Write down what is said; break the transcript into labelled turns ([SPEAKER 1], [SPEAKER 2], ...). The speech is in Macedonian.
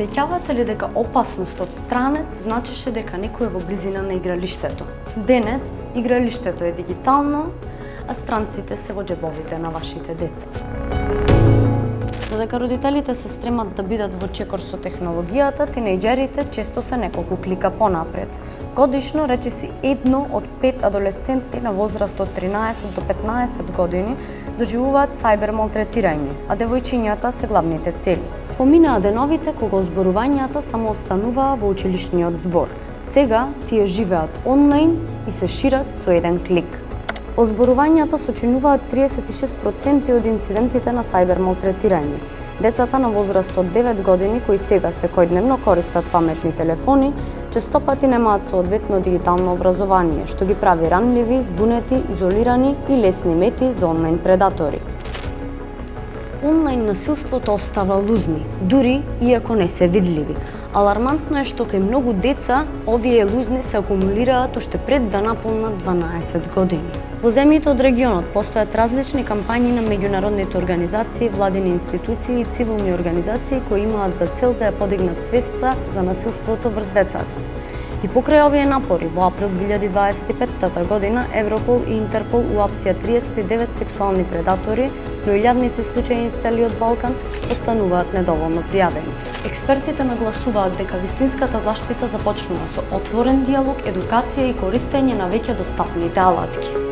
[SPEAKER 1] сеќавате ли дека опасност од странец значеше дека некој е во близина на игралиштето? Денес игралиштето е дигитално, а странците се во џебовите на вашите деца. Додека родителите се стремат да бидат во чекор со технологијата, тинејџерите често се неколку клика понапред. Годишно речиси 1 од 5 адолесценти на возраст од 13 до 15 години доживуваат сајбер малтретирање, а девојчињата се главните цели. Поминаа деновите кога озборувањата само остануваа во училишниот двор. Сега тие живеат онлайн и се шират со еден клик. Озборувањата сочинуваат 36% од инцидентите на сајбер малтретирање. Децата на возраст од 9 години кои сега секојдневно користат паметни телефони, честопати немаат соодветно дигитално образование, што ги прави ранливи, збунети, изолирани и лесни мети за онлайн предатори. Онлайн насилството остава лузни, дури иако не се видливи. Алармантно е што кај многу деца овие лузни се акумулираат уште пред да наполнат 12 години. Во земјите од регионот постојат различни кампањи на меѓународните организации, владини институции и цивилни организации кои имаат за цел да ја подигнат свеста за насилството врз децата. И покрај овие напори, во април 2025 година, Европол и Интерпол уапсија 39 сексуални предатори, но илјадници случаи из целиот Балкан остануваат недоволно пријавени. Експертите нагласуваат дека вистинската заштита започнува со отворен диалог, едукација и користење на веќе достапните алатки.